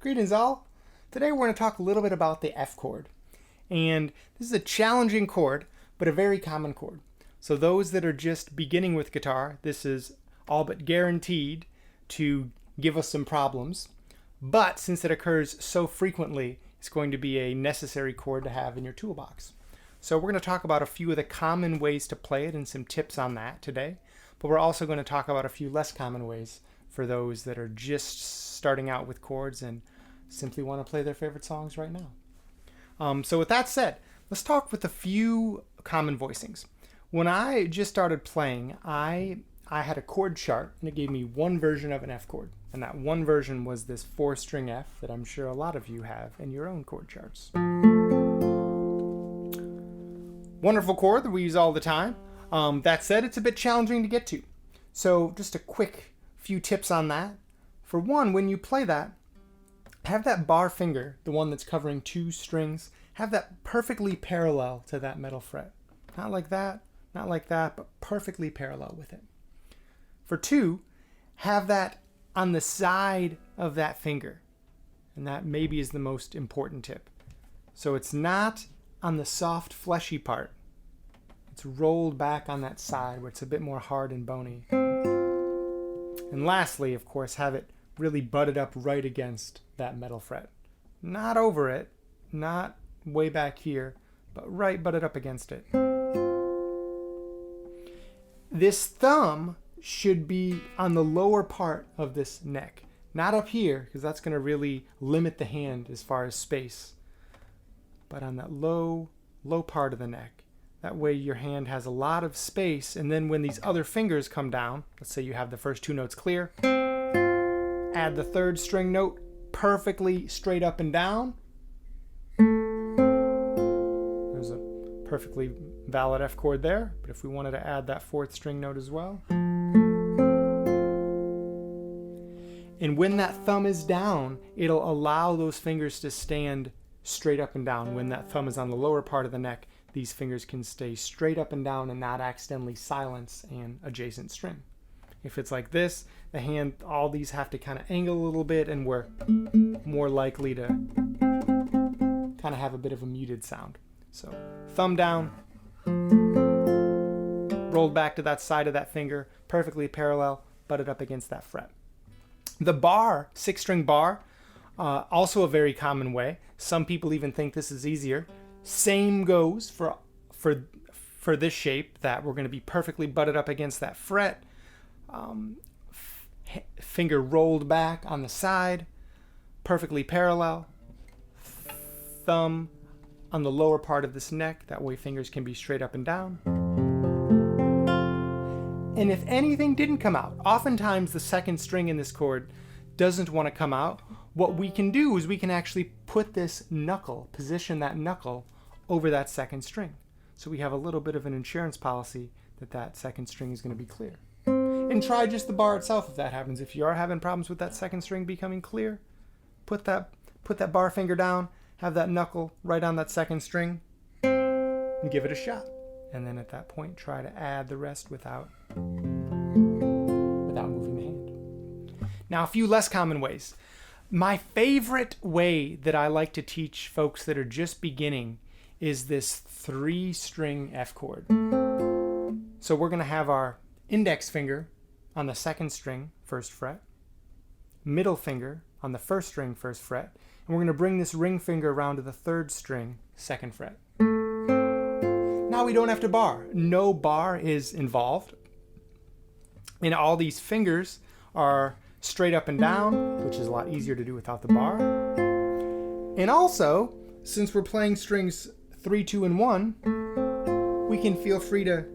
Greetings all. Today we're going to talk a little bit about the F chord. And this is a challenging chord, but a very common chord. So those that are just beginning with guitar, this is all but guaranteed to give us some problems. But since it occurs so frequently, it's going to be a necessary chord to have in your toolbox. So we're going to talk about a few of the common ways to play it and some tips on that today. But we're also going to talk about a few less common ways for those that are just starting out with chords and simply want to play their favorite songs right now. So with that said, let's talk with a few common voicings. When I just started playing, I had a chord chart and it gave me one version of an F chord. And that one version was this 4-string F that I'm sure a lot of you have in your own chord charts. Wonderful chord that we use all the time. That said, it's a bit challenging to get to. So just a quick few tips on that. For one, when you play that, have that bar finger, the one that's covering 2 strings, have that perfectly parallel to that metal fret. Not like that, but perfectly parallel with it. For 2, have that on the side of that finger. And that maybe is the most important tip. So it's not on the soft, fleshy part. It's rolled back on that side where it's a bit more hard and bony. And lastly, of course, have it really butted up right against that metal fret. Not over it, not way back here, but right butted up against it. This thumb should be on the lower part of this neck. Not up here, because that's going to really limit the hand as far as space. But on that low part of the neck. That way your hand has a lot of space, and then when these other fingers come down, let's say you have the first 2 notes clear, add the 3rd string note perfectly straight up and down. There's a perfectly valid F chord there, but if we wanted to add that 4th string note as well. And when that thumb is down, it'll allow those fingers to stand straight up and down. When that thumb is on the lower part of the neck, these fingers can stay straight up and down and not accidentally silence an adjacent string. If it's like this, the hand, all these have to kind of angle a little bit, and we're more likely to kind of have a bit of a muted sound. So thumb down, rolled back to that side of that finger, perfectly parallel, butted up against that fret. The bar, 6-string bar, also a very common way. Some people even think this is easier. Same goes for this shape, that we're going to be perfectly butted up against that fret. Finger rolled back on the side, perfectly parallel. Thumb on the lower part of this neck. That way fingers can be straight up and down. And if anything didn't come out, oftentimes the 2nd string in this chord doesn't want to come out. What we can do is we can actually put this knuckle, position that knuckle over that 2nd string. So we have a little bit of an insurance policy that that 2nd string is going to be clear. And try just the bar itself if that happens. If you are having problems with that 2nd string becoming clear, put that bar finger down, have that knuckle right on that 2nd string, and give it a shot. And then at that point, try to add the rest without moving the hand. Now, a few less common ways. My favorite way that I like to teach folks that are just beginning is this 3-string F chord. So we're going to have our index finger on the 2nd string, 1st fret, middle finger on the 1st string, 1st fret, and we're going to bring this ring finger around to the 3rd string, 2nd fret. Now we don't have to bar. No bar is involved. And all these fingers are straight up and down, which is a lot easier to do without the bar. And also, since we're playing strings 3, 2, and 1, we can feel free to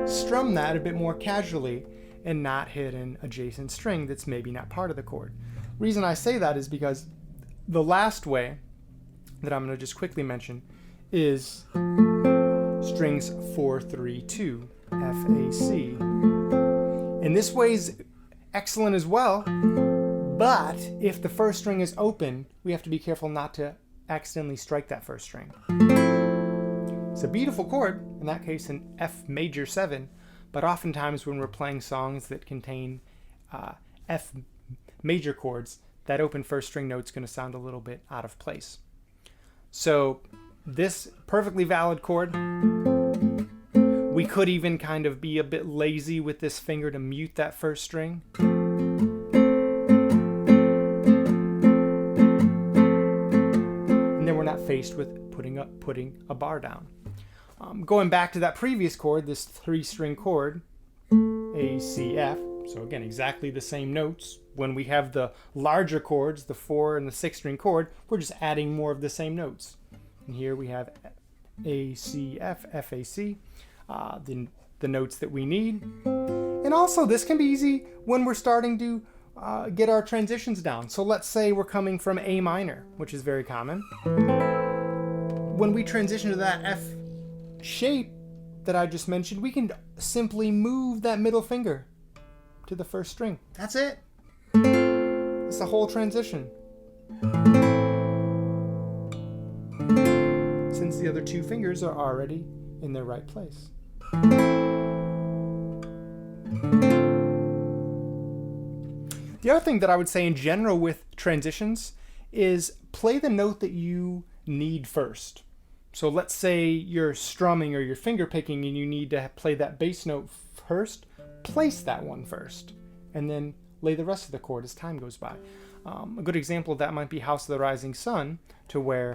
strum that a bit more casually and not hit an adjacent string that's maybe not part of the chord. The reason I say that is because the last way that I'm going to just quickly mention is strings 4, 3, 2, F, A, C. And this way is excellent as well, but if the 1st string is open, we have to be careful not to accidentally strike that 1st string. It's a beautiful chord, in that case an F major 7, but oftentimes when we're playing songs that contain F major chords, that open first string note's going to sound a little bit out of place. So this perfectly valid chord. We could even kind of be a bit lazy with this finger to mute that first string. And then we're not faced with putting a bar down. Going back to that previous chord, this 3-string chord, A, C, F. So again, exactly the same notes. When we have the larger chords, the 4 and the 6-string chord, we're just adding more of the same notes. And here we have A, C, F, F, A, C, the notes that we need. And also this can be easy when we're starting to get our transitions down. So let's say we're coming from A minor, which is very common. When we transition to that F shape that I just mentioned, we can simply move that middle finger to the first string. That's it. It's the whole transition. Since the other 2 fingers are already in their right place. The other thing that I would say in general with transitions is play the note that you need first. So let's say you're strumming or you're finger picking and you need to play that bass note first. Place that one first and then lay the rest of the chord as time goes by. A good example of that might be House of the Rising Sun, to where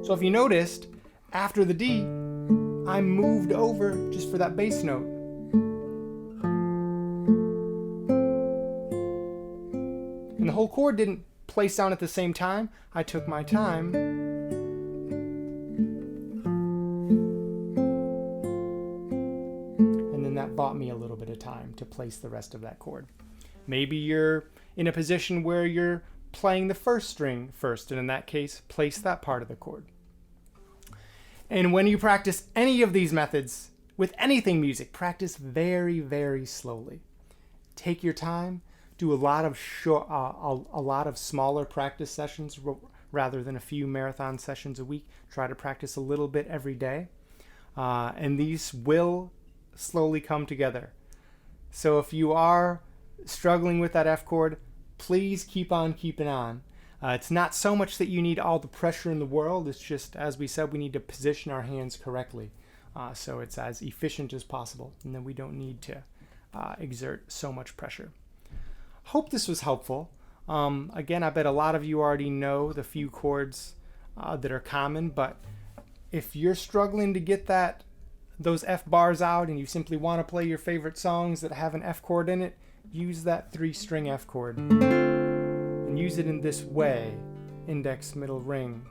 so if you noticed, after the D, I moved over just for that bass note. And the whole chord didn't place down at the same time. I took my time. And then that bought me a little bit of time to place the rest of that chord. Maybe you're in a position where you're playing the first string first, and in that case, place that part of the chord. And when you practice any of these methods with anything music, practice very, very slowly. Take your time. Do a lot of smaller practice sessions rather than a few marathon sessions a week. Try to practice a little bit every day, and these will slowly come together. So if you are struggling with that F chord, please keep on keeping on. It's not so much that you need all the pressure in the world. It's just, as we said, we need to position our hands correctly, so it's as efficient as possible, and then we don't need to exert so much pressure. Hope this was helpful. Again, I bet a lot of you already know the few chords that are common, but if you're struggling to get those F bars out and you simply want to play your favorite songs that have an F chord in it, use that 3-string F chord and use it in this way: index, middle, ring.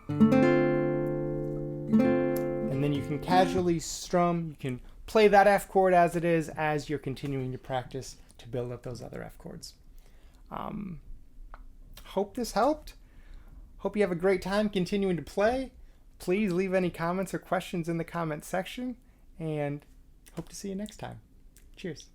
And then you can casually strum, you can play that F chord as it is as you're continuing to practice to build up those other F chords. Hope this helped. Hope you have a great time continuing to play. Please leave any comments or questions in the comment section, and hope to see you next time. Cheers.